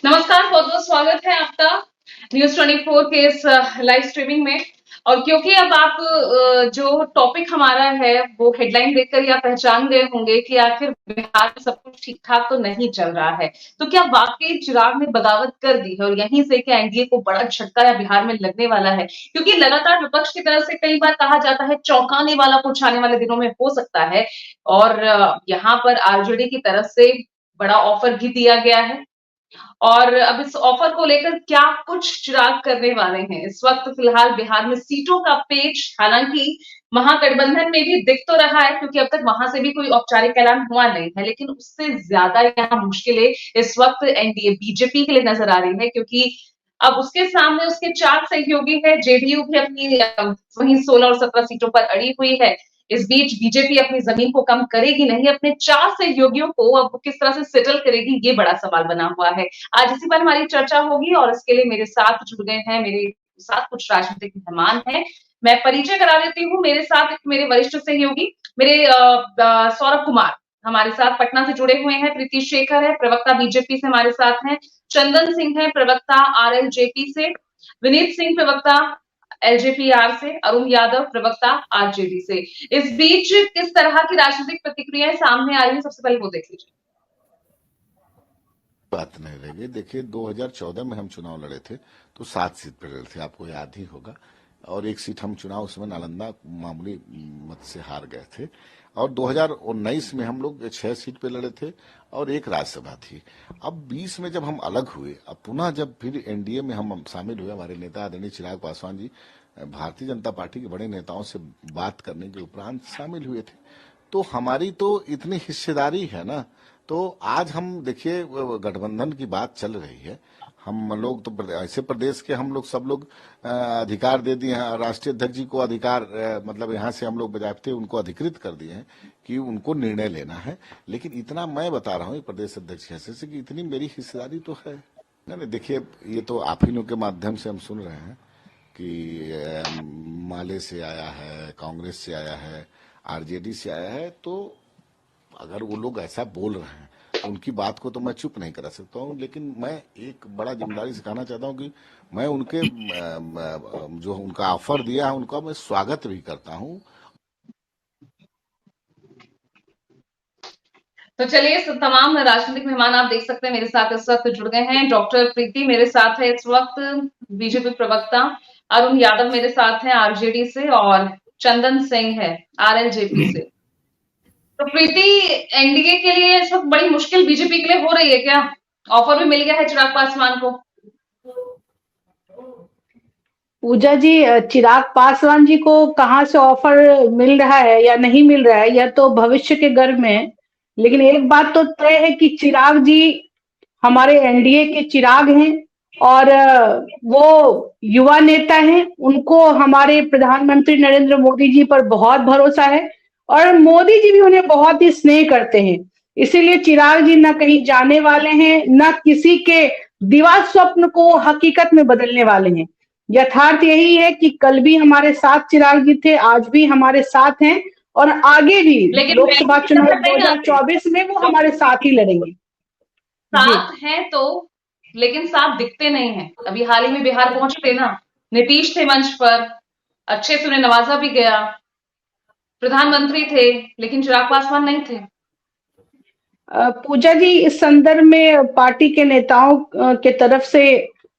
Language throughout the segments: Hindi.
नमस्कार, बहुत बहुत स्वागत है आपका न्यूज 24 के इस लाइव स्ट्रीमिंग में। और क्योंकि अब आप जो टॉपिक हमारा है वो हेडलाइन देखकर या पहचान गए होंगे कि आखिर बिहार में सब कुछ ठीक ठाक तो नहीं चल रहा है, तो क्या वाकई चिराग ने बगावत कर दी है और यहीं से क्या एनडीए को बड़ा झटका या बिहार में लगने वाला है? क्योंकि लगातार विपक्ष की तरफ से कई बार कहा जाता है चौंकाने वाला कुछ आने वाले दिनों में हो सकता है। और यहाँ पर आरजेडी की तरफ से बड़ा ऑफर भी दिया गया है और अब इस ऑफर को लेकर क्या कुछ चिराग करने वाले हैं। इस वक्त फिलहाल बिहार में सीटों का पेच हालांकि महागठबंधन में भी दिख तो रहा है, क्योंकि अब तक वहां से भी कोई औपचारिक ऐलान हुआ नहीं है, लेकिन उससे ज्यादा यहाँ मुश्किलें इस वक्त एनडीए बीजेपी के लिए नजर आ रही है, क्योंकि अब उसके सामने उसके 4 सहयोगी है। जेडीयू भी अपनी वहीं 16 और 17 सीटों पर अड़ी हुई है। इस बीच बीजेपी अपनी जमीन को कम करेगी नहीं, अपने 4 सहयोगियों को अब किस तरह से सेटल करेगी, ये बड़ा सवाल बना हुआ है। आज इसी पर हमारी चर्चा होगी और इसके लिए मेरे साथ जुड़ गए हैं, मेरे साथ कुछ राजनीतिक मेहमान हैं। मैं परिचय करा देती हूँ। मेरे साथ एक मेरे वरिष्ठ सहयोगी मेरे सौरभ कुमार हमारे साथ पटना से जुड़े हुए हैं। प्रीति शेखर है, प्रवक्ता बीजेपी से हमारे साथ हैं। चंदन सिंह है, प्रवक्ता आरएलजेपी से। विनीत सिंह, प्रवक्ता एलजेपीआर से। अरुण यादव, प्रवक्ता आरजेडी से। इस बीच किस तरह की राजनीतिक प्रतिक्रियाएं सामने आ रही है, सबसे पहले वो देख लीजिए। बात नहीं रहेगी। देखिए 2014 में हम चुनाव लड़े थे तो 7 सीट पर लड़े थे, आपको याद ही होगा। और एक सीट हम चुनाव उसमें नालंदा मामूली मत से हार गए थे। और 2019 में हम लोग 6 सीट पे लड़े थे और एक राज्यसभा थी। अब 20 में जब हम अलग हुए, अब पुनः जब फिर एनडीए में हम शामिल हुए, हमारे नेता आदरणीय चिराग पासवान जी भारतीय जनता पार्टी के बड़े नेताओं से बात करने के उपरांत शामिल हुए थे। तो हमारी तो इतनी हिस्सेदारी है ना। तो आज हम देखिए गठबंधन की बात चल रही है। हम लोग तो ऐसे प्रदेश के हम लोग सब लोग अधिकार दे दिए हैं। राष्ट्रीय अध्यक्ष जी को अधिकार मतलब यहाँ से हम लोग बजाते उनको अधिकृत कर दिए हैं कि उनको निर्णय लेना है। लेकिन इतना मैं बता रहा हूँ प्रदेश अध्यक्ष हैसियत से कि इतनी मेरी हिस्सेदारी तो है। नहीं देखिए, ये तो आप ही लोग के माध्यम से हम सुन रहे हैं कि माले से आया है, कांग्रेस से आया है, आरजेडी से आया है। तो अगर वो लोग ऐसा बोल रहे हैं तो उनकी बात को तो मैं चुप नहीं करा सकता हूँ। लेकिन मैं एक बड़ा जिम्मेदारी से कहना चाहता हूँ कि मैं उनके जो उनका ऑफर दिया है उनका मैं स्वागत भी करता हूँ। तो चलिए, तमाम राजनीतिक मेहमान आप देख सकते हैं मेरे साथ इस वक्त जुड़ गए हैं। डॉक्टर प्रीति मेरे साथ है इस वक्त, बीजेपी प्रवक्ता। अरुण यादव मेरे साथ हैं आरजेडी से, और चंदन सिंह है आरएलजेपी से। तो प्रीति, एनडीए के लिए इस वक्त बड़ी मुश्किल बीजेपी के लिए हो रही है क्या? ऑफर भी मिल गया है चिराग पासवान को। पूजा जी, चिराग पासवान जी को कहाँ से ऑफर मिल रहा है या नहीं मिल रहा है, यह तो भविष्य के गर्भ में है। लेकिन एक बात तो तय है कि चिराग जी हमारे एनडीए के चिराग हैं और वो युवा नेता हैं। उनको हमारे प्रधानमंत्री नरेंद्र मोदी जी पर बहुत भरोसा है और मोदी जी भी उन्हें बहुत ही स्नेह करते हैं। इसीलिए चिराग जी ना कहीं जाने वाले हैं, ना किसी के दिवा स्वप्न को हकीकत में बदलने वाले हैं। यथार्थ यही है कि कल भी हमारे साथ चिराग जी थे, आज भी हमारे साथ हैं और आगे भी लोकसभा चुनाव 2024 में वो हमारे साथ ही लड़ेंगे। साथ हैं तो, लेकिन साथ दिखते नहीं हैं। अभी हाल ही में बिहार पहुंचे थे ना, नीतीश थे मंच पर, अच्छे से उन्हें नवाजा भी गया, प्रधानमंत्री थे, लेकिन चिराग पासवान नहीं थे। पूजा जी, इस संदर्भ में पार्टी के नेताओं के तरफ से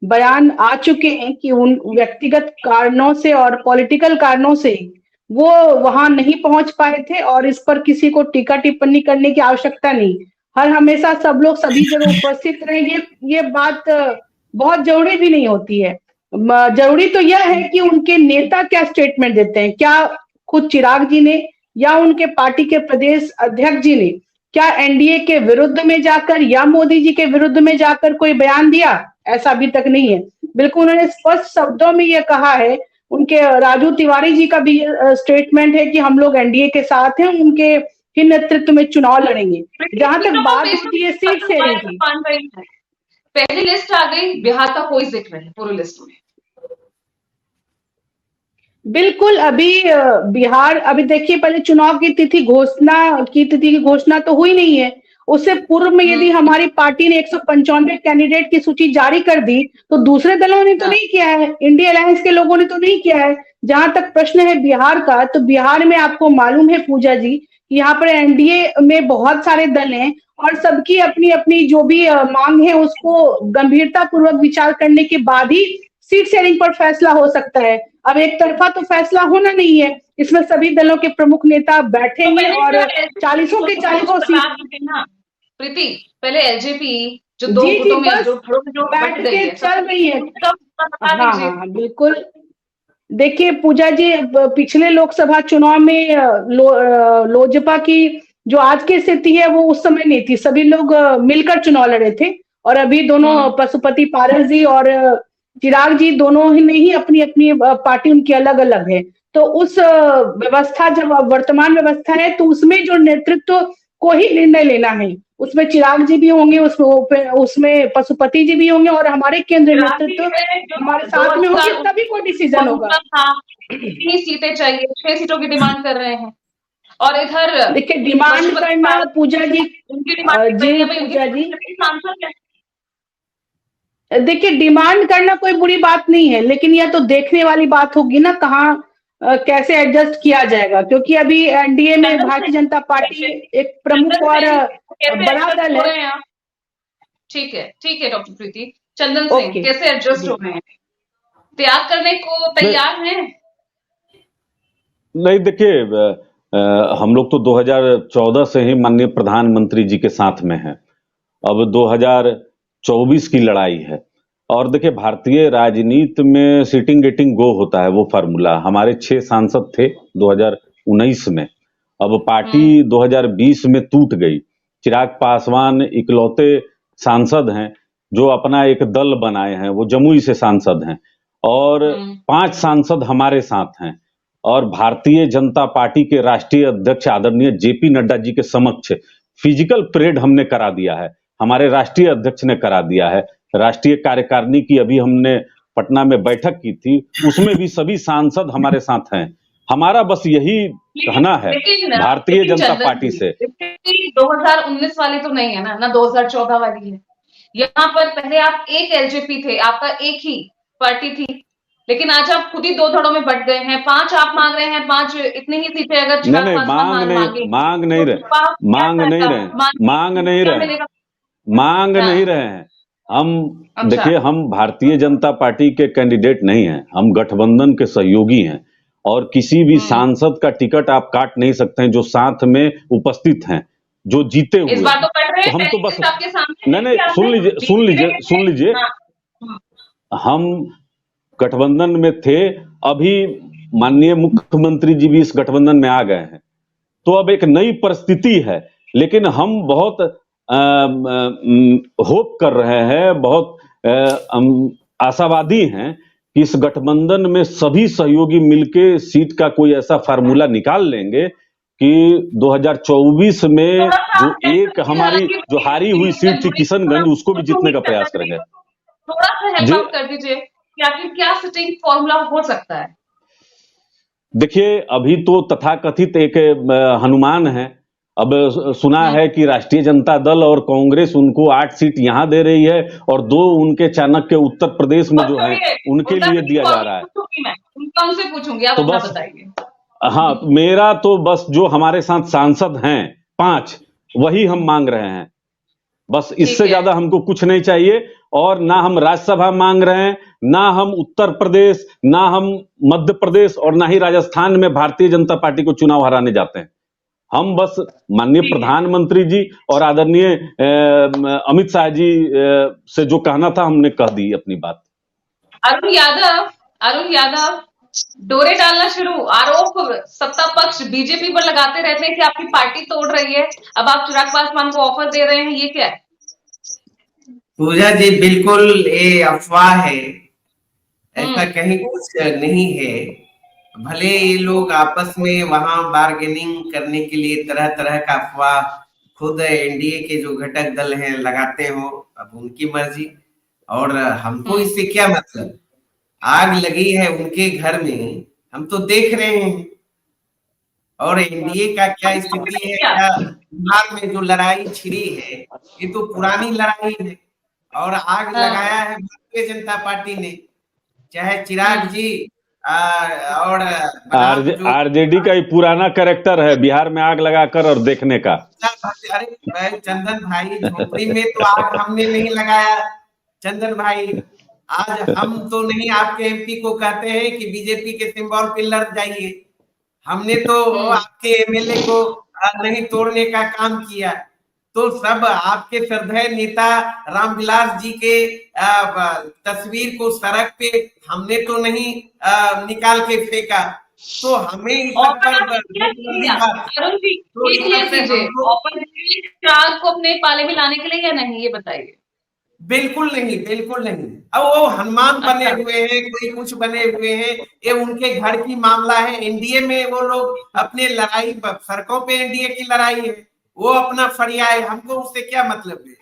बयान आ चुके हैं कि उन व्यक्तिगत कारणों से और पॉलिटिकल कारणों से वो वहां नहीं पहुंच पाए थे और इस पर किसी को टीका टिप्पणी करने की आवश्यकता नहीं। हर हमेशा सब लोग सभी जगह उपस्थित रहे, ये बात बहुत जरूरी भी नहीं होती है। जरूरी तो यह है कि उनके नेता क्या स्टेटमेंट देते हैं। क्या खुद चिराग जी ने या उनके पार्टी के प्रदेश अध्यक्ष जी ने क्या एनडीए के विरुद्ध में जाकर या मोदी जी के विरुद्ध में जाकर कोई बयान दिया? ऐसा अभी तक नहीं है। बिल्कुल उन्होंने स्पष्ट शब्दों में ये कहा है। उनके राजू तिवारी जी का भी स्टेटमेंट है कि हम लोग एनडीए के साथ हैं, उनके ही नेतृत्व में चुनाव लड़ेंगे। जहां तक बात होती है सीट शेयरिंग की, पहली लिस्ट आ गई, बिहार का कोई जिक्र नहीं पूरी लिस्ट में। बिल्कुल अभी बिहार, अभी देखिए पहले चुनाव की तिथि घोषणा की, तिथि की घोषणा तो हुई नहीं है उससे पूर्व में यदि हमारी पार्टी ने 195 कैंडिडेट की सूची जारी कर दी, तो दूसरे दलों ने तो नहीं किया है, इंडिया अलायंस के लोगों ने तो नहीं किया है। जहां तक प्रश्न है बिहार का, तो बिहार में आपको मालूम है पूजा जी, यहाँ पर एनडीए में बहुत सारे दल हैं और सबकी अपनी अपनी जो भी मांग है उसको गंभीरता पूर्वक विचार करने के बाद ही सीट शेयरिंग पर फैसला हो सकता है। अब एक तरफा तो फैसला होना नहीं है, इसमें सभी दलों के प्रमुख नेता तो बैठेंगे पहले और जो 40 के 40 बता सीट। दीजिए ना प्रीति, पहले एलजेपी जो दो जी जी, गुटों में बस जो धड़ों में जो बट बैठ गई के है, चल सबसे रही है। उनका बता हाँ दीजिए। हाँ हाँ, बिल्कुल। देखिए पूजा जी, पिछले लोकसभा चुनाव में लोजपा की जो आज की स्थिति है वो उस समय नहीं थी, सभी लोग मिलकर चुनाव लड़े थे। और अभी दोनों पशुपति पारस जी और चिराग जी दोनों ही ने ही अपनी अपनी पार्टी उनकी अलग अलग है। तो उस व्यवस्था, जब वर्तमान व्यवस्था है, तो उसमें जो नेतृत्व को ही निर्णय लेना है, उसमें चिराग जी भी होंगे, उसमें पशुपति जी भी होंगे और हमारे केंद्रीय राशि नेतृत्व है जो हमारे साथ में होगी, 2019 तभी कोई डिसीजन होगा। था, 3 सीटें चाहिए, 6 सीटों की डिमांड कर रहे हैं। और इधर देखिए डिमांड पशुपति करना पारस पूजा जी, उनकी डिमांड कर रही जी है भाई, पूजा जी, उनकी सांसद है। देखिए डिमांड करना कोई बुरी बात नहीं है, लेकिन यह तो देखने वाली बात होगी ना कहाँ कैसे एडजस्ट किया जाएगा, क्योंकि अभी एनडीए में चंदन भारतीय सिंह जनता पार्टी एक प्रमुख चंदन और सिंह कैसे बड़ा एडजस्ट दल हो है। रहे हैं आप? ठीक है डॉक्टर प्रीति, चंदन सिंह ओके कैसे एडजस्ट हो जी, रहे हैं? त्याग करने को नहीं तैयार हैं? नहीं, देखिए हम लोग तो 2014 से ही माननीय प्रधानमंत्री जी के साथ में हैं। अब 2024 की लड़ाई है और देखिए भारतीय राजनीति में सीटिंग गेटिंग गो होता है, वो फार्मूला। हमारे 6 सांसद थे 2019 में, अब पार्टी 2020 में टूट गई। चिराग पासवान इकलौते सांसद हैं जो अपना एक दल बनाए हैं, वो जमुई से सांसद हैं और 5 सांसद हमारे साथ हैं। और भारतीय जनता पार्टी के राष्ट्रीय अध्यक्ष आदरणीय जेपी नड्डा जी के समक्ष फिजिकल परेड हमने करा दिया है, हमारे राष्ट्रीय अध्यक्ष ने करा दिया है। राष्ट्रीय कार्यकारिणी की अभी हमने पटना में बैठक की थी, उसमें भी सभी सांसद हमारे साथ हैं। हमारा बस यही कहना है भारतीय जनता पार्टी से। 2019 वाली तो नहीं है ना, ना 2014 वाली है। यहाँ पर पहले आप एक एलजेपी थे, आपका एक ही पार्टी थी, लेकिन आज आप खुद ही 2 धड़ों में बट गए हैं। 5 आप मांग रहे हैं, 5 इतनी ही सीटें अगर नहीं चिराग नहीं, पासवान मांग नहीं, मांग नहीं तो रहे, पास क्या मांग नहीं करेगा? रहे, मांग नहीं क्या रहे, मिलेगा? मांग क्या? नहीं रहे हैं हम। अच्छा, देखिए हम भारतीय जनता पार्टी के कैंडिडेट नहीं हैं, हम गठबंधन के सहयोगी हैं और किसी भी सांसद का टिकट आप काट नहीं सकते हैं जो साथ में उपस्थित हैं, जो जीते हुए इस बार तो हैं। कट रहे तो हम हैं, तो बस आपके सामने नहीं, सुन लीजिए, सुन लीजिए, सुन लीजिए, हाँ, हम गठबंधन में थे, अभी माननीय मुख्यमंत्री जी भी इस गठबंधन में आ गए हैं, तो अब एक नई परिस्थिति है। लेकिन हम बहुत होप कर रहे हैं, बहुत आशावादी हैं कि इस गठबंधन में सभी सहयोगी मिलके सीट का कोई ऐसा फार्मूला निकाल लेंगे कि 2024 में जो एक हमारी जो हारी हुई सीट थी किशनगंज, उसको भी जीतने का प्रयास करेंगे। थोड़ा सा हेल्प जी आउट कर दीजिए कि आखिर क्या सिटिंग फॉर्मूला हो सकता है? देखिए अभी तो तथाकथित एक हनुमान है। अब सुना है कि राष्ट्रीय जनता दल और कांग्रेस उनको 8 सीट यहां दे रही है और 2 उनके चाणक्य उत्तर प्रदेश में जो है उनके लिए दिया जा रहा है। मैं उनका उनसे पूछूंगी, आप तो अपना बस बताइए। हाँ, मेरा तो बस जो हमारे साथ सांसद हैं 5, वही हम मांग रहे हैं। बस इससे ज्यादा हमको कुछ नहीं चाहिए। और ना हम राज्यसभा मांग रहे हैं, ना हम उत्तर प्रदेश, ना हम मध्य प्रदेश और ना ही राजस्थान में भारतीय जनता पार्टी को चुनाव हराने जाते हैं। हम बस माननीय प्रधानमंत्री जी और आदरणीय अमित शाह जी से जो कहना था हमने कह दी अपनी बात। अरुण यादव डोरे डालना शुरू, आरोप सत्ता पक्ष बीजेपी पर लगाते रहते हैं कि आपकी पार्टी तोड़ रही है, अब आप चिराग पासवान को ऑफर दे रहे हैं, ये क्या है? पूजा जी बिल्कुल ये अफवाह है, ऐसा कहीं कुछ नहीं है। भले ये लोग आपस में वहां बार्गेनिंग करने के लिए तरह तरह का अफवाह खुद एनडीए के जो घटक दल हैं लगाते हो, अब उनकी मर्जी। और हमको इससे क्या मतलब, आग लगी है उनके घर में, हम तो देख रहे हैं। और एनडीए का क्या स्थिति है, क्या बिहार में जो लड़ाई छिड़ी है, ये तो पुरानी लड़ाई है और आग हाँ। लगाया है भारतीय जनता पार्टी ने, चाहे चिराग जी और बनाम जो आरजेडी का ही पुराना कैरेक्टर है बिहार में आग लगाकर और देखने का। अरे भाई चंदन भाई, झोपड़ी में तो आग हमने नहीं लगाया चंदन भाई। आज हम तो नहीं आपके एमपी को कहते हैं कि बीजेपी के सिंबल पे लड़ जाइए, हमने तो आपके एमएलए को नहीं तोड़ने का काम किया। तो सब आपके श्रद्धेय नेता रामविलास जी के तस्वीर को सड़क पे हमने तो नहीं निकाल के फेंका, तो हमें इस सब पर अरुण जी तो ये इस क्लियर सब से कीजिए, हमको ऑफर चिराग को अपने पाले में लाने के लिए या नहीं, ये बताइए। बिल्कुल नहीं, बिल्कुल नहीं। अब वो हनुमान बने अच्छा। हुए हैं, कोई कुछ बने हुए हैं, ये उनके घर की मामला है। एनडीए में वो लोग अपने लड़ाई सड़कों पे एनडीए की लड़ाई है, वो अपना फरिया है, हमको उससे क्या मतलब है,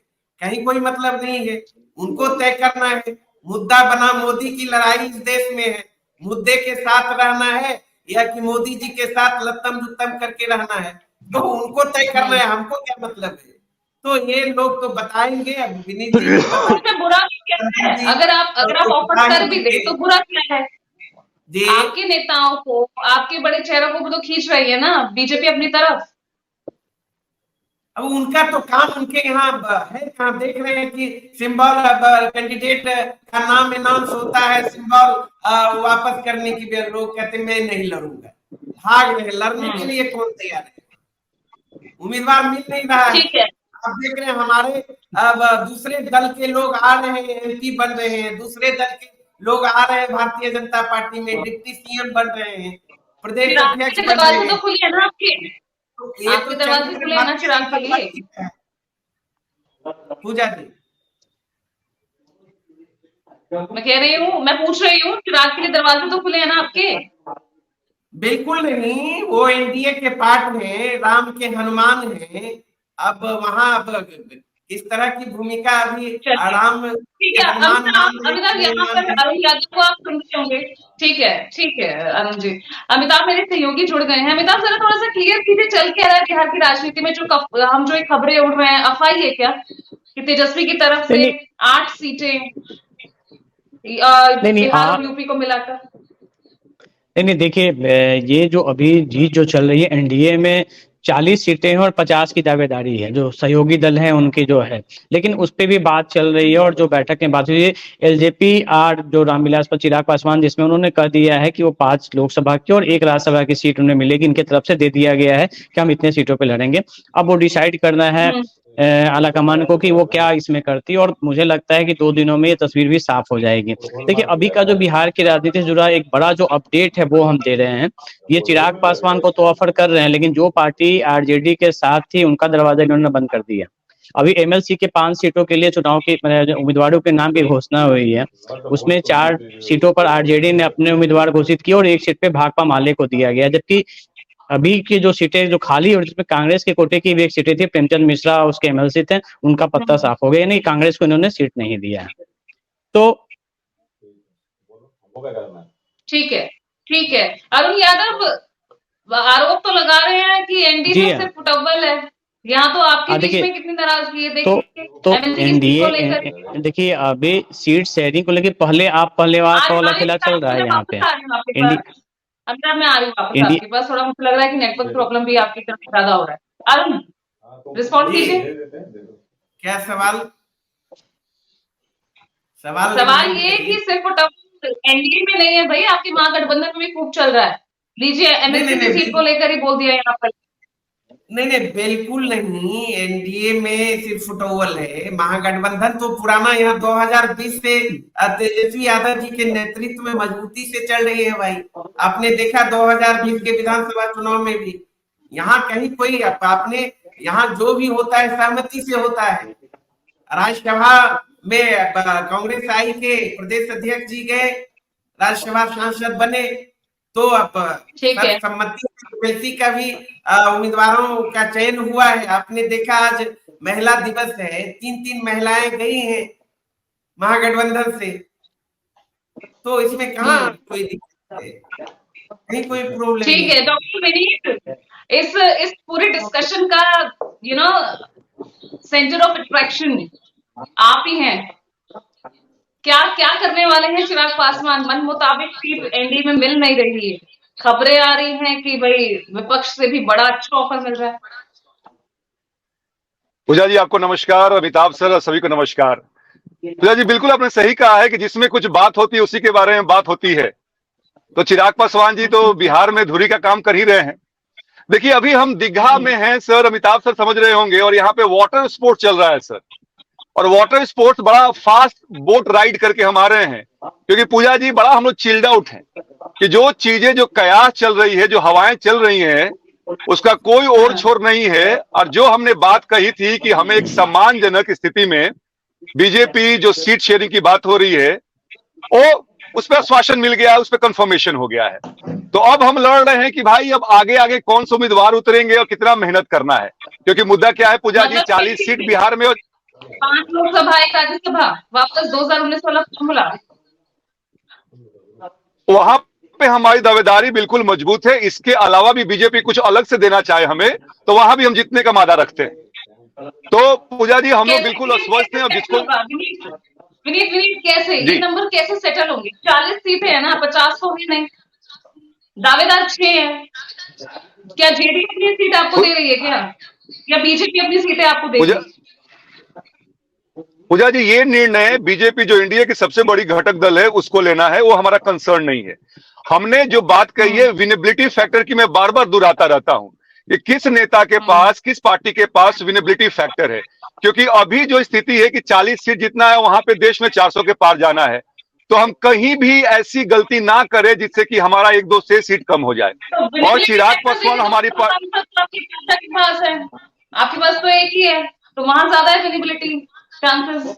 कहीं कोई मतलब नहीं है। उनको तय करना है, मुद्दा बना मोदी की लड़ाई इस देश में है, मुद्दे के साथ रहना है या कि मोदी जी के साथ लत्तम जुत्तम करके रहना है, तो उनको तय करना है, हमको क्या मतलब है। तो ये लोग तो बताएंगे, अब विनीत जी भी तो इसमें बुरा क्या है? अगर आप ऑफर कर भी दे तो बुरा क्या है? जी आपके नेताओं को, आपके बड़े चेहरों को भी तो खींच रही है ना बीजेपी अपनी तरफ। अब उनका तो काम उनके यहाँ है, कहाँ देख रहे हैं कि सिंबल कैंडिडेट का नाम अनाउंस होता है, सिंबल वापस करने की भी लोग कहते मैं नहीं लड़ूंगा, भाग रहे। लड़ने के लिए कौन तैयार है, उम्मीदवार मिल नहीं रहा है। ठीक है। आप देख रहे हैं हमारे अब दूसरे दल के लोग आ रहे हैं, एमपी बन रहे हैं, दूसरे दल के लोग आ रहे हैं भारतीय जनता पार्टी में, डिप्टी सीएम बन रहे हैं, प्रदेश चिराग अध्यक्ष के बन रहे दरवाजे तो हैं। खुले हैं ना आपके, तो ये आपके तो दरवाजे चरित्र खुले हैं ना भारतीय चिराग जनता के लिए। पार्टी का है। पूजा जी मैं कह रही हूँ, मैं पूछ रही हूँ, चिराग के लिए दरवाजे तो खुले हैं ना आपके। बिल्कुल नहीं, वो एनडीए के पार्ट हैं, राम के हनुमान हैं। अब वहां अब इस तरह की भूमिका अभी चलिए राम ठीक के है। हनुमान मान रहे अमिताभ कि नहीं यहाँ मान पर रहे। अरुण यादव को आप सुन रहे होंगे। ठीक है अरुण जी। अमिताभ मेरे सहयोगी जुड़ गए हैं। अमिताभ जरा थोड़ा सा क्लियर कीजिए, चल क्या रहा है बिहार की राजनीति में, हम जो खबरें उड़ रहे हैं, अफवाह है क्या कि तेजस्वी की तरफ से नहीं 8 सीटें नहीं नहीं बिहार और यूपी को मिलाकर। नहीं देखिए, ये जो अभी जीत जो चल रही है एनडीए में 40 सीटें हैं और 50 की दावेदारी है, जो सहयोगी दल हैं उनकी जो है, लेकिन उस पर भी बात चल रही है। और जो बैठक में बात हुई है एलजेपी आर जो रामविलास चिराग पासवान, जिसमें उन्होंने कह दिया है कि वो 5 लोकसभा की और 1 राज्यसभा की सीट उन्हें मिलेगी, इनके तरफ से दे दिया गया है कि हम इतने सीटों पर लड़ेंगे। अब वो डिसाइड करना है आलाकमान को कि वो क्या इसमें करती है, और मुझे लगता है कि 2 दिनों में ये तस्वीर भी साफ हो जाएगी। देखिए अभी का जो बिहार की राजनीति से जुड़ा एक बड़ा जो अपडेट है वो हम दे रहे हैं। ये चिराग पासवान को तो ऑफर कर रहे हैं, लेकिन जो पार्टी आरजेडी के साथ थी उनका दरवाजा इन्होंने बंद कर दिया। अभी एमएलसी के 5 सीटों के लिए चुनाव की उम्मीदवारों के नाम की घोषणा हुई है, उसमें 4 सीटों पर आरजेडी ने अपने उम्मीदवार घोषित किए और 1 सीट पे भाकपा माले को दिया गया। जबकि अभी की जो सीटें जो खाली और जिसमें कांग्रेस के कोटे की भी एक सीटें थी, प्रेमचंद मिश्रा उसके एमएलसी थे, उनका पत्ता साफ हो गया, यानी कांग्रेस को इन्होंने सीट नहीं दिया है। तो ठीक है। अरुण यादव आरोप तो लगा रहे हैं कि एनडीए जी में सिर्फ फुटबॉल है। यहाँ तो आपके बीच देखिए, में कितनी नाराजगी है, तो देखिए एमएलसी की सीट को लेकर। देखिए अभी सीट शेयरिंग को लेकर पहले आप पहलेवार का वाला खेला चल रहा है यहाँ पे। अमिताभ मैं आ रही हूँ वापस इंडी आपके पास, थोड़ा मुझे लग रहा है कि नेटवर्क प्रॉब्लम भी आपकी तरफ ज्यादा हो रहा है। अरुण रिस्पॉन्ड कीजिए। क्या सवाल सवाल ये कि सिर्फ एनडीए में नहीं है भाई, आपके महागठबंधन में भी खूब चल रहा है। लीजिए एमएलसी की सीट को लेकर ही बोल दिया यहाँ पर। नहीं बिल्कुल नहीं, एनडीए में सिर्फ फुटबॉल है, महागठबंधन तो पुराना यहाँ 2020 से तेजस्वी यादव जी के नेतृत्व में मजबूती से चल रही है भाई। आपने देखा 2020 के विधानसभा चुनाव में भी यहाँ कहीं कोई आपने यहाँ जो भी होता है सहमति से होता है। राज्यसभा में कांग्रेस आई के प्रदेश अध्यक्ष जी गए, राज्यसभा सांसद बने, तो अब सर्वसम्मति एमएलसी का भी उम्मीदवारों का चयन हुआ है। आपने देखा आज महिला दिवस है, 3 महिलाएं गई हैं महागठबंधन से, तो इसमें कहाँ कोई दिक्कत है। कहीं कोई प्रॉब्लम ठीक नहीं है है। डॉक्टर विनीत, इस पूरे डिस्कशन का सेंटर ऑफ अट्रैक्शन आप ही हैं। क्या क्या करने वाले हैं चिराग पासवान? मन मुताबिक सीट एनडीए में मिल नहीं रही है, खबरें आ रही हैं कि भाई विपक्ष से भी बड़ा अच्छा ऑफर मिल रहा है। पूजा जी आपको नमस्कार, अमिताभ सर सभी को नमस्कार। पूजा जी बिल्कुल आपने सही कहा है कि जिसमें कुछ बात होती है उसी के बारे में बात होती है। तो चिराग पासवान जी तो बिहार में धुरी का काम कर ही रहे हैं। देखिए अभी हम दीघा में हैं सर, अमिताभ सर समझ रहे होंगे, और यहाँ पे वाटर स्पोर्ट चल रहा है सर। और वाटर स्पोर्ट्स बड़ा फास्ट बोट राइड करके हम आ रहे हैं, क्योंकि पूजा जी बड़ा हम लोग चिल्ड आउट हैं कि जो चीजें जो कयास चल रही है, जो हवाएं चल रही हैं, उसका कोई ओर छोर नहीं है। और जो हमने बात कही थी कि हमें एक सम्मानजनक स्थिति में बीजेपी जो सीट शेयरिंग की बात हो रही है, वो उस पर आश्वासन मिल गया है, उस पर कंफर्मेशन हो गया है। तो अब हम लड़ रहे हैं कि भाई अब आगे आगे कौन से उम्मीदवार उतरेंगे और कितना मेहनत करना है, क्योंकि मुद्दा क्या है पूजा जी, 40 सीट बिहार में और 5 लोकसभा, 1 राज्यसभा, वापस 2019 वाला फॉर्मूला। वहां पे हमारी दावेदारी बिल्कुल मजबूत है। इसके अलावा भी बीजेपी कुछ अलग से देना चाहे हमें, तो वहां भी हम जीतने का मादा रखते हैं। तो पूजा जी हम लोग बिल्कुल अस्वस्थ हैं। और जिसको विनीत विनीत कैसे ये नंबर कैसे सेटल होंगे? 40 सीटें है ना, 50 तो भी नहीं, दावेदार 6 है। क्या जेडीयू अपनी सीट आपको दे रही है क्या, या बीजेपी अपनी सीटें आपको दे रही है? पूजा जी ये निर्णय बीजेपी जो इंडिया की सबसे बड़ी घटक दल है उसको लेना है, वो हमारा कंसर्न नहीं है। हमने जो बात कही है विनेबिलिटी फैक्टर की, मैं बार बार दोहराता रहता हूं कि किस नेता के पास, किस पार्टी के पास विनेबिलिटी फैक्टर है। क्योंकि अभी जो स्थिति है कि 40 सीट जितना है वहां पे देश में 400 के पार जाना है, तो हम कहीं भी ऐसी गलती ना करें जिससे कि हमारा 1-2 से सीट कम हो जाए। और चिराग पासवान हमारी आपके पास है, आपके पास तो एक ही है, तो वहां ज्यादा है विनेबिलिटी चांसेस।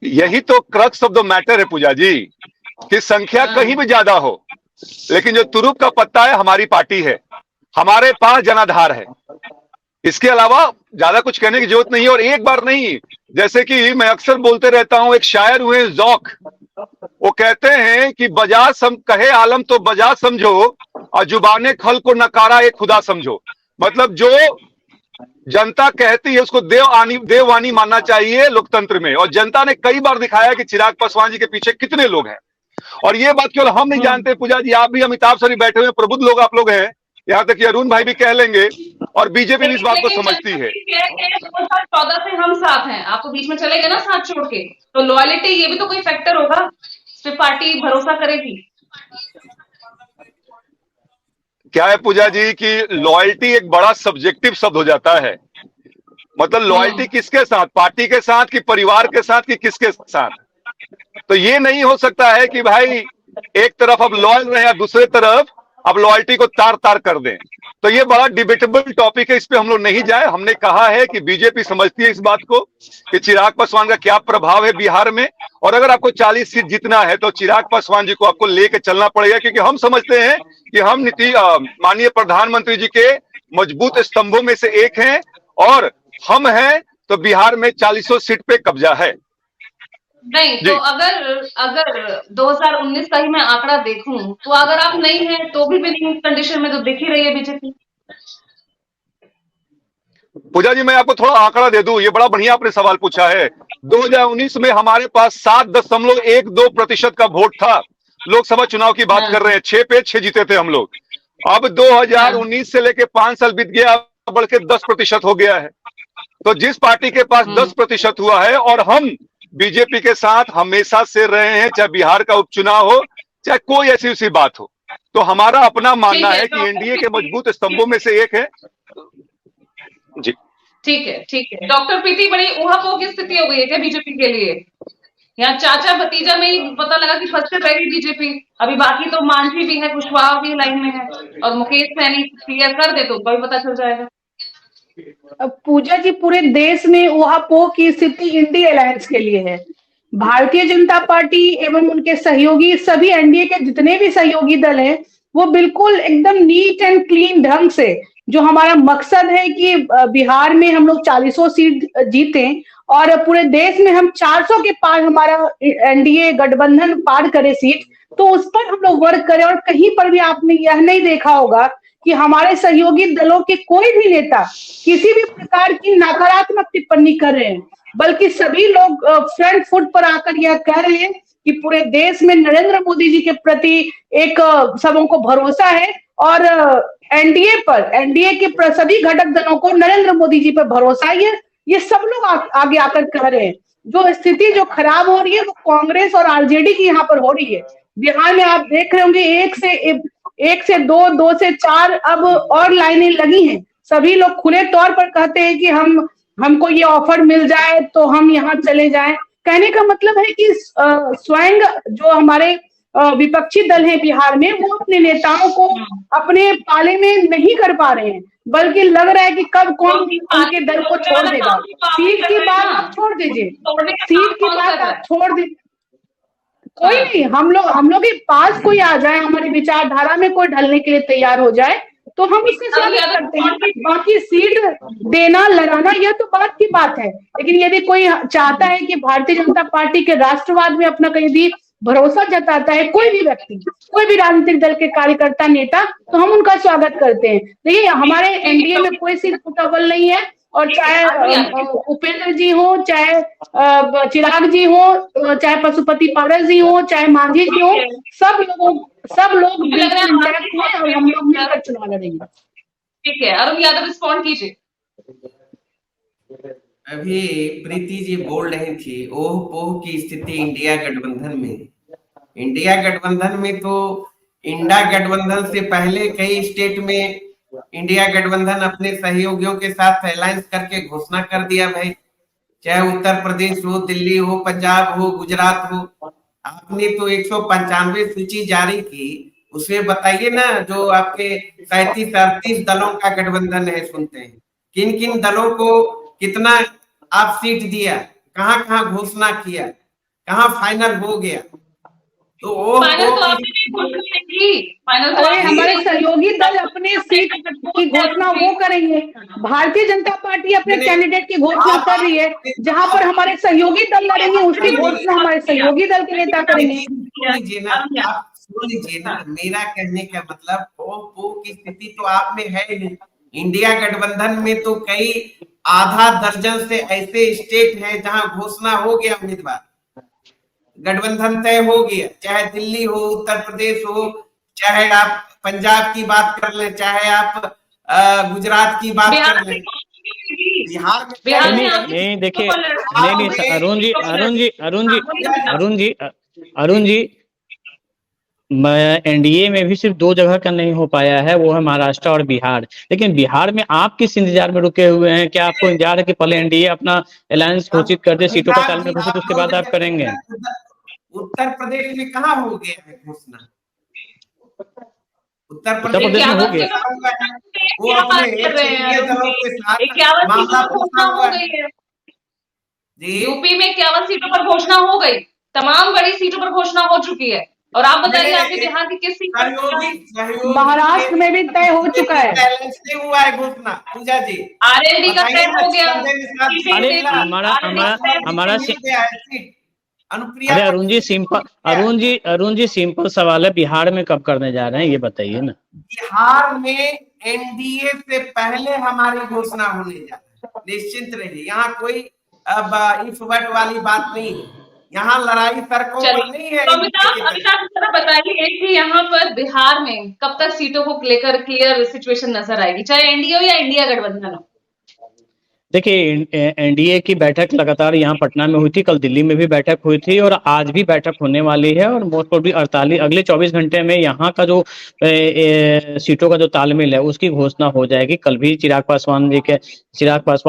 यही तो क्रक्स ऑफ द मैटर है पूजा जी, कि संख्या कहीं भी ज्यादा हो, लेकिन जो तुरुप का पत्ता है हमारी पार्टी है, हमारे पास जनाधार है। इसके अलावा ज्यादा कुछ कहने की जरूरत नहीं है। और एक बार नहीं, जैसे कि मैं अक्सर बोलते रहता हूं, एक शायर हुए ज़ौक, वो कहते हैं कि बजा कहे आलम तो बजा समझो, और जुबाने खल को नकारा एक खुदा समझो। मतलब जो जनता कहती है उसको देववाणी मानना चाहिए लोकतंत्र में। और जनता ने कई बार दिखाया कि चिराग पासवान जी के पीछे कितने लोग हैं। और ये बात केवल हम नहीं जानते पूजा जी, आप भी, अमिताभ सर भी बैठे हुए प्रबुद्ध लोग आप लोग हैं, यहाँ तक कि अरुण भाई भी कह लेंगे, और बीजेपी भी इस बात को समझती है। 2014 से हम साथ हैं, आप तो बीच में चले गए ना साथ छोड़ के, तो लॉयलिटी ये भी तो कोई फैक्टर होगा, सिर्फ पार्टी भरोसा करेगी। क्या है पूजा जी कि लॉयल्टी एक बड़ा सब्जेक्टिव शब्द हो जाता है। मतलब लॉयल्टी किसके साथ, पार्टी के साथ कि परिवार के साथ कि किसके साथ? तो ये नहीं हो सकता है कि भाई एक तरफ अब लॉयल रहे या दूसरे तरफ अब लॉयल्टी को तार तार कर दें। तो ये बड़ा डिबेटेबल टॉपिक है, इस पे हम लोग नहीं जाए। हमने कहा है कि बीजेपी समझती है इस बात को कि चिराग पासवान का क्या प्रभाव है बिहार में, और अगर आपको 40 सीट जीतना है तो चिराग पासवान जी को आपको लेके चलना पड़ेगा, क्योंकि हम समझते हैं कि हम माननीय प्रधानमंत्री जी के मजबूत स्तंभों में से एक हैं, और हम हैं तो बिहार में 40 सीट पे कब्जा है। नहीं तो अगर 2019 का ही मैं आंकड़ा देखूं, तो अगर आप नहीं हैं तो भी विनिंग कंडीशन में तो दिख ही रही है बीजेपी। पूजा जी मैं आपको थोड़ा आंकड़ा दे दूं, ये बड़ा बढ़िया आपने सवाल पूछा है। 2019 में हमारे पास 7.12% का वोट था। लोकसभा चुनाव की बात कर रहे हैं, 6 पे 6 जीते थे हम लोग। अब 2019 से लेके 5 साल बीत गया, बढ़ के 10% हो गया है। तो जिस पार्टी के पास 10% हुआ है, और हम बीजेपी के साथ हमेशा से रहे हैं, चाहे बिहार का उपचुनाव हो, चाहे कोई ऐसी उसी बात हो, तो हमारा अपना मानना है कि एनडीए के मजबूत स्तंभों में से एक है। जी ठीक है डॉक्टर प्रीति, बड़ी ऊहापोह की स्थिति हो गई है क्या बीजेपी के लिए? यहाँ चाचा भतीजा में ही पता लगा कि फर्स्ट रह गई बीजेपी। अभी बाकी तो मांझी भी है, कुशवाहा भी लाइन में है, और मुकेश सैनी क्लियर कर दे तो कभी पता चल जाएगा। पूजा जी पूरे देश में ऊहापोह की स्थिति इंडी अलायंस के लिए है। भारतीय जनता पार्टी एवं उनके सहयोगी, सभी एनडीए के जितने भी सहयोगी दल हैं, वो बिल्कुल एकदम नीट एंड क्लीन ढंग से जो हमारा मकसद है कि बिहार में हम लोग 40 सीट जीतें और पूरे देश में हम 400 के पार हमारा एनडीए गठबंधन पार करे सीट, तो उस पर हम लोग वर्क करें। और कहीं पर भी आपने यह नहीं देखा होगा कि हमारे सहयोगी दलों के कोई भी नेता किसी भी प्रकार की नकारात्मक टिप्पणी कर रहे हैं, बल्कि सभी लोग फ्रंट फुट पर आकर यह कह रहे हैं कि पूरे देश में नरेंद्र मोदी जी के प्रति एक सबों को भरोसा है और एनडीए पर, एनडीए के सभी घटक दलों को नरेंद्र मोदी जी पर भरोसा है। ये सब लोग आगे आकर कह रहे हैं। जो स्थिति जो खराब हो रही है वो कांग्रेस और आरजेडी की यहाँ पर हो रही है। बिहार में आप देख रहे होंगे एक से दो, दो से चार अब और लाइनें लगी हैं। सभी लोग खुले तौर पर कहते हैं कि हमको ये ऑफर मिल जाए तो हम यहाँ चले जाएं। कहने का मतलब है कि स्वयं जो हमारे विपक्षी दल है बिहार में, वो अपने नेताओं को अपने पाले में नहीं कर पा रहे हैं, बल्कि लग रहा है कि कब कौन उनके दल को छोड़ देगा। सीट की बात आप छोड़ दीजिए, सीट की बात आप छोड़ दीजिए, कोई नहीं, हम लोग के पास कोई आ जाए, हमारी विचारधारा में कोई ढलने के लिए तैयार हो जाए तो हम उसके स्वागत करते हैं। बाकी सीट देना लड़ाना यह तो बात की बात है, लेकिन यदि कोई चाहता है कि भारतीय जनता पार्टी के राष्ट्रवाद में अपना कहीं भी भरोसा जताता है कोई भी व्यक्ति, कोई भी राजनीतिक दल के कार्यकर्ता नेता, तो हम उनका स्वागत करते हैं। देखिए हमारे एनडीए में कोई सीट पुटअबल नहीं है, और चाहे उपेंद्र जी हो, चाहे चिराग जी हो, चाहे पशुपति पारस जी हो, चाहे मांझी जी हो, सब लोग इंटैक्ट हैं और हम लोग मिलकर चुनाव लड़ेंगे। ठीक है, अरुण यादव रिस्पॉन्ड कीजिए। अभी प्रीति जी बोल रही थी ओह पोह की स्थिति इंडिया गठबंधन में। इंडिया गठबंधन में तो इंडा गठबंधन से पहले कई स्टेट में इंडिया गठबंधन अपने सहयोगियों के साथ अलायंस करके घोषणा कर दिया भाई, चाहे उत्तर प्रदेश हो, दिल्ली हो, पंजाब हो, गुजरात हो। आपने तो 195 सूची जारी की, उसमें बताइए ना जो आपके 37-38 दलों का गठबंधन है, सुनते हैं किन किन दलों को कितना आप सीट दिया, कहां कहां घोषणा किया, कहां फाइनल हो गया। तो वो फाइनल तो आपने भी घोषणा की, फाइनल तो अरे हमारे सहयोगी दल अपने सीट की घोषणा वो करेंगे, भारतीय जनता पार्टी अपने कैंडिडेट की घोषणा कर रही है, जहां पर हमारे सहयोगी दल लड़ेंगे उसकी घोषणा हमारे सहयोगी दल के नेता करेंगे। आप सुन लीजिए ना, मेरा कहने का मतलब वो की स्थिति तो आप में है ही। इंडिया गठबंधन में तो कई आधा दर्जन से ऐसे स्टेट हैं जहां घोषणा हो गया, उम्मीदवार गठबंधन तय हो गया, चाहे दिल्ली हो, उत्तर प्रदेश हो, चाहे आप पंजाब की बात कर लें, चाहे आप गुजरात की बात कर लें। बिहार में नहीं देखिए, नहीं अरुण जी एनडीए में भी सिर्फ 2 जगह का नहीं हो पाया है, वो है महाराष्ट्र और बिहार। लेकिन बिहार में आप किस इंतजार में रुके हुए हैं? क्या आपको इंतजार है कि पहले एनडीए अपना अलायंस घोषित कर दे, सीटों का तालमेल घोषित, उसके बाद आप करेंगे? उत्तर प्रदेश में कहाँ हो गया है घोषणा? उत्तर प्रदेश में हो गया, वो अपने दलों के साथ मामला घोषणा हो गई है। यूपी में 51 सीटों पर घोषणा हो गई, तमाम बड़ी सीटों पर घोषणा हो चुकी है। और आप बताइए आपके बिहार की किस सीट पर? महाराष्ट्र में भी तय हो चुका है, हुआ है घोषणा। पूजा जी आरएलडी का तय हो गया। अरे हमारा अरे अरुण जी सिंपल सवाल है, बिहार में कब करने जा रहे हैं ये बताइए ना। बिहार में एनडीए से पहले हमारी घोषणा होने जा रही है, निश्चिंत रहिए। यहाँ कोई अब इफ बट वाली बात नहीं है, यहाँ लड़ाई सड़कों पर नहीं है। तो अमिताभ बताइए कि यहाँ पर बिहार में कब तक सीटों को लेकर क्लियर सिचुएशन नजर आएगी, चाहे एनडीए हो या इंडिया गठबंधन हो? देखिए एनडीए की बैठक लगातार यहाँ पटना में हुई थी, कल दिल्ली में भी बैठक हुई थी और आज भी बैठक होने वाली है। और मोस्ट प्रोबेबली अगले 24 घंटे में यहाँ का जो सीटों का जो तालमेल है उसकी घोषणा हो जाएगी। कल भी चिराग पासवान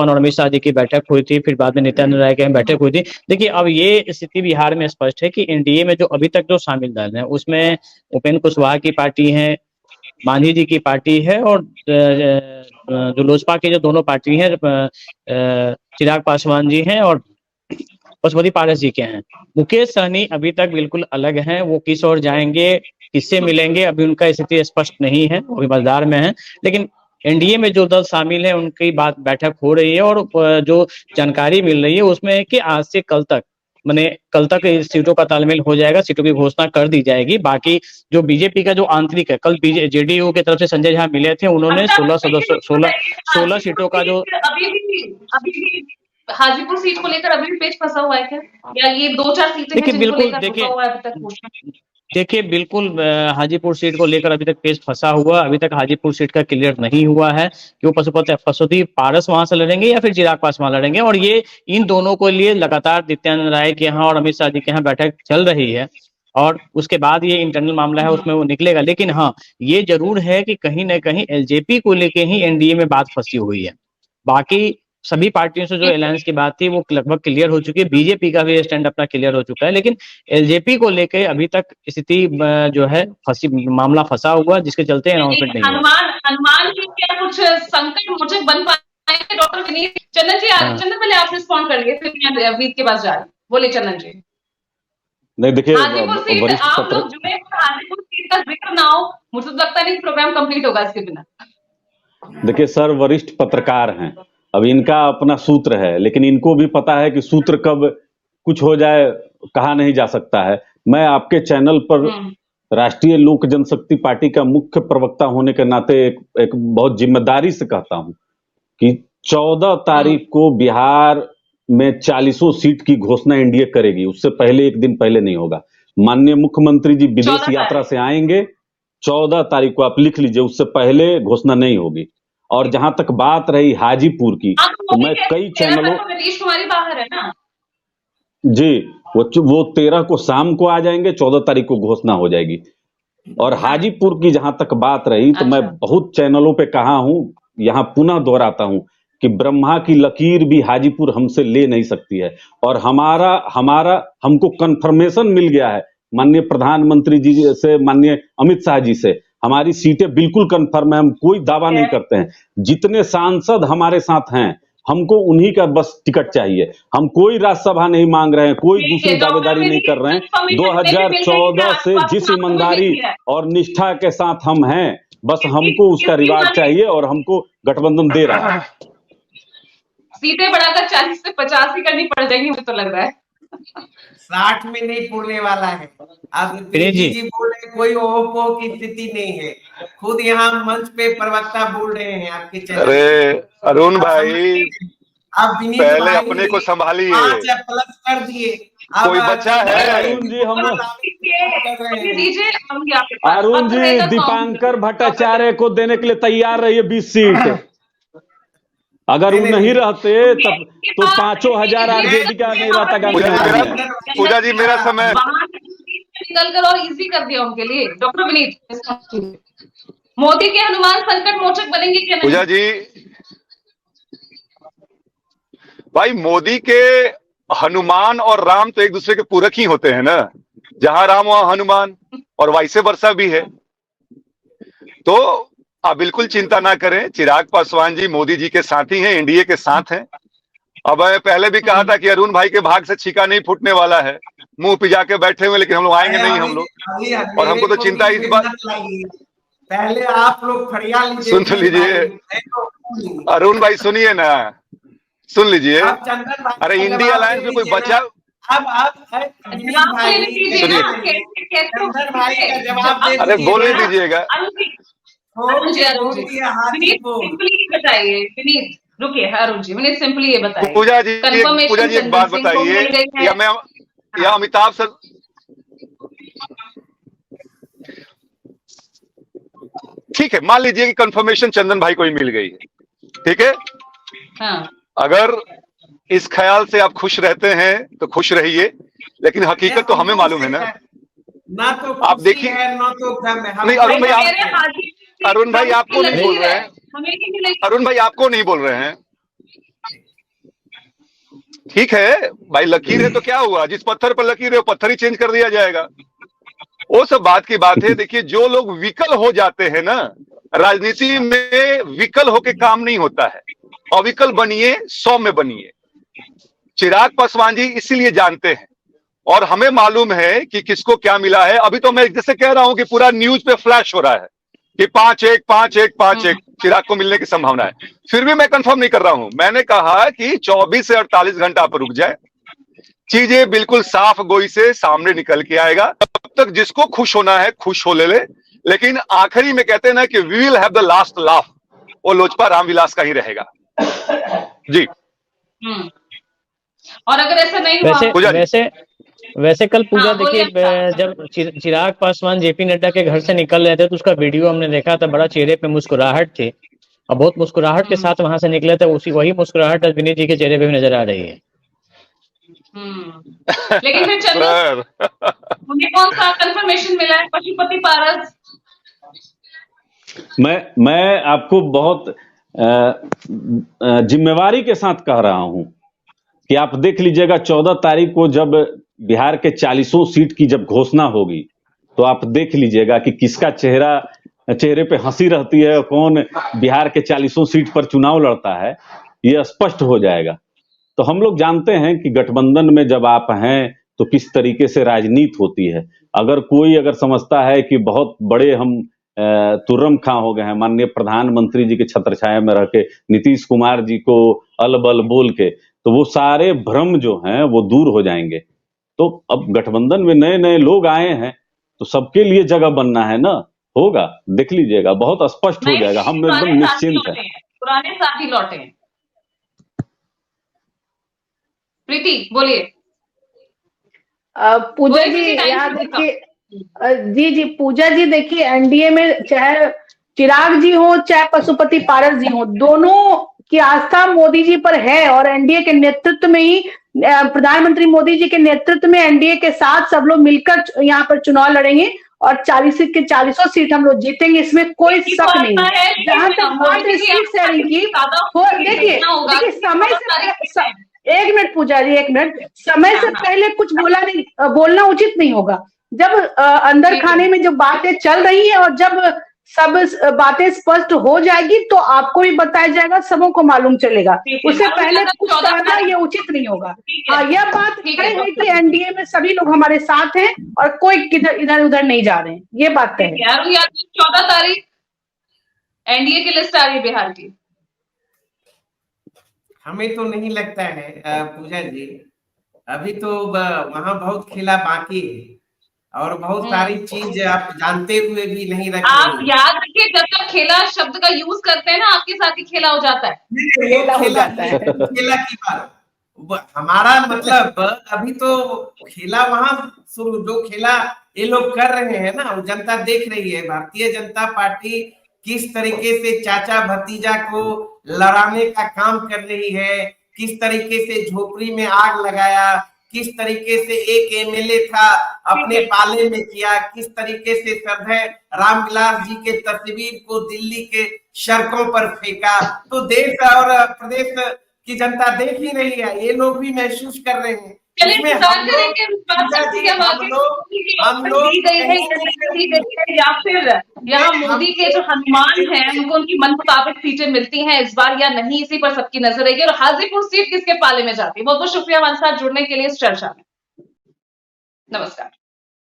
और अमित शाह जी की बैठक हुई थी, फिर बाद में नित्यानंद राय की बैठक हुई थी। देखिए अब ये स्थिति बिहार में स्पष्ट है कि एनडीए में जो अभी तक जो शामिल दल है उसमें उपेंद्र कुशवाहा की पार्टी है, मांझी जी की पार्टी है, और जो लोजपा की जो दोनों पार्टी हैं चिराग पासवान जी हैं और पशुपति पारस जी के हैं। मुकेश सहनी अभी तक बिल्कुल अलग हैं, वो किस ओर जाएंगे, किससे मिलेंगे, अभी उनका स्थिति स्पष्ट नहीं है, वो भी मजदार में है। लेकिन एनडीए में जो दल शामिल है उनकी बैठक हो रही है, और जो जानकारी मिल रही है उसमें है कि आज से कल तक, माने कल तक सीटों का तालमेल हो जाएगा, सीटों की घोषणा कर दी जाएगी। बाकी जो बीजेपी का जो आंतरिक है, कल जेडीयू की तरफ से संजय झा मिले थे, उन्होंने 16 सीटों का जो अभी भी हाजीपुर सीट को लेकर अभी भी पेच फंसा हुआ है क्या, या ये 2-4 सीटें हैं देखिए जिनको बिल्कुल, लेकर रुका हुआ है अभी तक घोषणा? देखिए बिल्कुल, हाजीपुर सीट को लेकर अभी तक पेच फंसा हुआ, अभी तक हाजीपुर सीट का क्लियर नहीं हुआ है कि वो पशुपति पारस वहां से लड़ेंगे या फिर चिराग पासवान लड़ेंगे। और ये इन दोनों को लिए लगातार नित्यानंद राय के यहाँ और अमित शाह जी के यहाँ बैठक चल रही है, और उसके बाद ये इंटरनल मामला है उसमें वो निकलेगा। लेकिन हाँ, ये जरूर है कि कहीं ना कहीं एलजेपी को लेके ही एनडीए में बात फंसी हुई है। बाकी सभी पार्टियों से जो अलायंस की बात थी वो लगभग क्लियर हो चुकी है, बीजेपी का भी स्टैंड अपना क्लियर हो चुका है, लेकिन एलजेपी को लेके अभी तक स्थिति जो है मामला फंसा हुआ, जिसके चलते अनाउंसमेंट नहीं हुआ। हनुमान की क्या कुछ संकट मोचक बन पाएंगे डॉक्टर विनीत? चंदन जी, चंदन पहले आप रिस्पॉन्ड करिए, फिर मैं वीत के पास जा रही हूँ। बोले चंदन जी। नहीं देखिए, हाजीपुर सीट, आप लोग जुड़े, हाजीपुर सीट का जिक्र ना हो, मुझे तो लगता नहीं प्रोग्राम कंप्लीट होगा इसके बिना। देखिए सर वरिष्ठ पत्रकार हैं, अब इनका अपना सूत्र है, लेकिन इनको भी पता है कि सूत्र कब कुछ हो जाए कहा नहीं जा सकता है। मैं आपके चैनल पर राष्ट्रीय लोक जनशक्ति पार्टी का मुख्य प्रवक्ता होने के नाते एक बहुत जिम्मेदारी से कहता हूं कि 14 तारीख को बिहार में 40 सीट की घोषणा एनडीए करेगी, उससे पहले एक दिन पहले नहीं होगा। माननीय मुख्यमंत्री जी विदेश यात्रा से आएंगे 14 तारीख को, आप लिख लीजिए, उससे पहले घोषणा नहीं होगी। और जहां तक बात रही हाजीपुर की, तो मैं कई चैनलों, नीतीश कुमार बाहर है ना जी, वो 13 को शाम को आ जाएंगे, 14 तारीख को घोषणा हो जाएगी। और हाजीपुर की जहां तक बात रही, तो मैं बहुत चैनलों पे कहा हूं, यहां पुनः दोहराता हूं कि ब्रह्मा की लकीर भी हाजीपुर हमसे ले नहीं सकती है। और हमको कंफर्मेशन मिल गया है माननीय प्रधानमंत्री जी से, माननीय अमित शाह जी से, हमारी सीटें बिल्कुल कंफर्म है, हम कोई दावा नहीं करते हैं। जितने सांसद हमारे साथ हैं, हमको उन्हीं का बस टिकट चाहिए। हम कोई राज्यसभा नहीं मांग रहे हैं, कोई दूसरी दावेदारी नहीं कर रहे हैं। 2014 से जिस ईमानदारी और निष्ठा के साथ हम हैं, बस हमको उसका रिवार्ड चाहिए, और हमको गठबंधन दे रहा है। सीटें बढ़ाकर 40 से 50 ही करनी पड़ जाएंगी, मुझे तो लग रहा है 60 में नहीं पूरने वाला है। अब जी बोल रहे कोई ओहो की स्थिति नहीं है, खुद यहाँ मंच पे प्रवक्ता बोल रहे हैं आपके चैनल। अरे अरुण भाई, आप पहले अपने को संभालिए, प्लस कर दिए, कोई बच्चा है? अरुण जी दीपांकर भट्टाचार्य को देने के लिए तैयार रहिए 20 सीट। अगर वो नहीं रहते तब तो 5,000 आरजेडी का नहीं रहता। पूजा जी मेरा समय निकल कर और इजी कर दिया उनके लिए। डॉक्टर विनीत, मोदी के हनुमान संकट मोचक बनेंगे क्या? पूजा जी, भाई मोदी के हनुमान और राम तो एक दूसरे के पूरक ही होते हैं ना, जहां राम वहां हनुमान, और वैसे वर्षा भी है। तो आप बिल्कुल चिंता ना करें, चिराग पासवान जी मोदी जी के साथी हैं, एनडीए के साथ हैं। अब मैं पहले भी कहा था कि अरुण भाई के भाग से छीका नहीं फूटने वाला है, मुंह पिजा के बैठे हुए, लेकिन हम लोग आएंगे नहीं हम लोग। और हमको तो चिंता इस बात, पहले आप लोग फरिया लीजिए, सुन तो लीजिए अरुण भाई, सुनिए ना, सुन लीजिए। अरे इंडिया अलायंस में कोई बचा, अरे बोलने दीजिएगा। बताइए विनीत, रुकिए अरुण जी, विनीत सिंपली ये बताइए। पूजा जी एक बात बताइए, या अमिताभ सर, ठीक है, मान लीजिए कि कंफर्मेशन चंदन भाई को ही मिल गई है, ठीक है। हाँ। अगर इस ख्याल से आप खुश रहते हैं तो खुश रहिए, लेकिन हकीकत तो हमें मालूम है ना तो आप देखिए, नहीं अरुण भाई आपको नहीं बोल रहे हैं, अरुण भाई आपको नहीं बोल रहे हैं, ठीक है भाई, लकीर है तो क्या हुआ, जिस पत्थर पर लकीर है वो पत्थर ही चेंज कर दिया जाएगा, वो सब बात की बात है। देखिए जो लोग विकल हो जाते हैं ना, राजनीति में विकल होके काम नहीं होता है, अविकल बनिए, 100 में बनिए। चिराग पासवान जी इसीलिए जानते हैं, और हमें मालूम है कि किसको क्या मिला है। अभी तो मैं जैसे कह रहा हूं कि पूरा न्यूज पे फ्लैश हो रहा है कि 5-1 5-1 5-1 चिराग को मिलने की संभावना है। फिर भी मैं कंफर्म नहीं कर रहा हूं। मैंने कहा कि 24 से 48 घंटा आप रुक जाए, चीजें बिल्कुल साफ गोई से सामने निकल के आएगा। तब तक जिसको खुश होना है खुश हो ले, लेकिन आखिरी में कहते हैं ना कि we will have the last laugh, वो लोजपा रामविलास का ही रहेगा। जी। और अगर ऐसा नहीं हुआ वैसे कल पूजा हाँ, बोलिए देखिए, जब चिराग पासवान जेपी नड्डा के घर से निकल रहे थे तो उसका वीडियो हमने देखा था, बड़ा चेहरे पे मुस्कुराहट थी और बहुत मुस्कुराहट के साथ वहां से निकले थे। वही मुस्कुराहट अश्विनी जी के चेहरे पे भी नजर आ रही है। लेकिन फिर चंद्र उन्हें कौन सा कंफर्मेशन मिला है पशुपति पारस? मैं आपको बहुत जिम्मेवारी के साथ कह रहा हूं कि आप देख लीजिएगा 14 तारीख को जब बिहार के 40 सीट की जब घोषणा होगी तो आप देख लीजिएगा कि किसका चेहरे पे हंसी रहती है, कौन बिहार के 40 सीट पर चुनाव लड़ता है, ये स्पष्ट हो जाएगा। तो हम लोग जानते हैं कि गठबंधन में जब आप हैं तो किस तरीके से राजनीति होती है। अगर कोई समझता है कि बहुत बड़े हम तुर्रम खां हो गए हैं, माननीय प्रधानमंत्री जी के छत्रछाया में रह के नीतीश कुमार जी को अलबल बोल के, तो वो सारे भ्रम जो हैं वो दूर हो जाएंगे। तो अब गठबंधन में नए नए लोग आए हैं तो सबके लिए जगह बनना है ना, होगा, देख लीजिएगा, बहुत स्पष्ट हो जाएगा। हम एकदम निश्चिंत हैं। पुराने साथी लौटे हैं। प्रीति बोलिए। पूजा जी यहाँ देखिए, जी पूजा जी देखिए, एनडीए में चाहे चिराग जी हो चाहे पशुपति पारस जी हो, दोनों की आस्था मोदी जी पर है और एनडीए के नेतृत्व में ही, प्रधानमंत्री मोदी जी के नेतृत्व में एनडीए के साथ सब लोग मिलकर यहाँ पर चुनाव लड़ेंगे और 40 के 40 सीट हम लोग जीतेंगे, इसमें कोई शक नहीं है। जहां तक बात है सीट शेयरिंग की, देखिए समय से, एक मिनट पूजा जी, एक मिनट, समय से पहले कुछ बोलना उचित नहीं होगा। जब अंदर खाने में जो बातें चल रही है और जब सब बातें स्पष्ट हो जाएगी तो आपको भी बताया जाएगा, सबों को मालूम चलेगा। उससे पहले कुछ कहना ये उचित नहीं होगा। हाँ, यह बात है कि एनडीए में सभी लोग हमारे साथ हैं और कोई इधर उधर नहीं जा रहे हैं, ये बात है। 14 तारीख एनडीए की लिस्ट आ रही है बिहार की। हमें तो नहीं लगता है पूजा जी, अभी तो वहां बहुत खेला बाकी है और बहुत सारी चीज आप जानते हुए भी नहीं रख रहे। आप याद रखिए, जब तक खेला शब्द का यूज करते हैं ना, आपके साथ ही खेला हो जाता है। खेला की बात, हमारा मतलब अभी तो खेला वहां शुरू, जो खेला ये लोग कर रहे हैं ना, वो जनता देख रही है। भारतीय जनता पार्टी किस तरीके से चाचा भतीजा को लड़ाने का काम कर रही है, किस तरीके से झोपड़ी में आग लगाया, किस तरीके से एक एमएलए था अपने पाले में किया, किस तरीके से सरदार रामविलास जी के तस्वीर को दिल्ली के सड़कों पर फेंका। तो देश और प्रदेश की जनता देख ही रही है, ये लोग भी महसूस कर रहे हैं। हम लोग या फिर यहाँ मोदी के जो हनुमान हैं उनको उनकी मन मुताबिक सीटें मिलती हैं इस बार या नहीं, इसी पर सबकी नजर रहेगी। और हाजीपुर सीट किसके पाले में जाती है। बहुत बहुत शुक्रिया हमारे साथ जुड़ने के लिए इस चर्चा में। नमस्कार।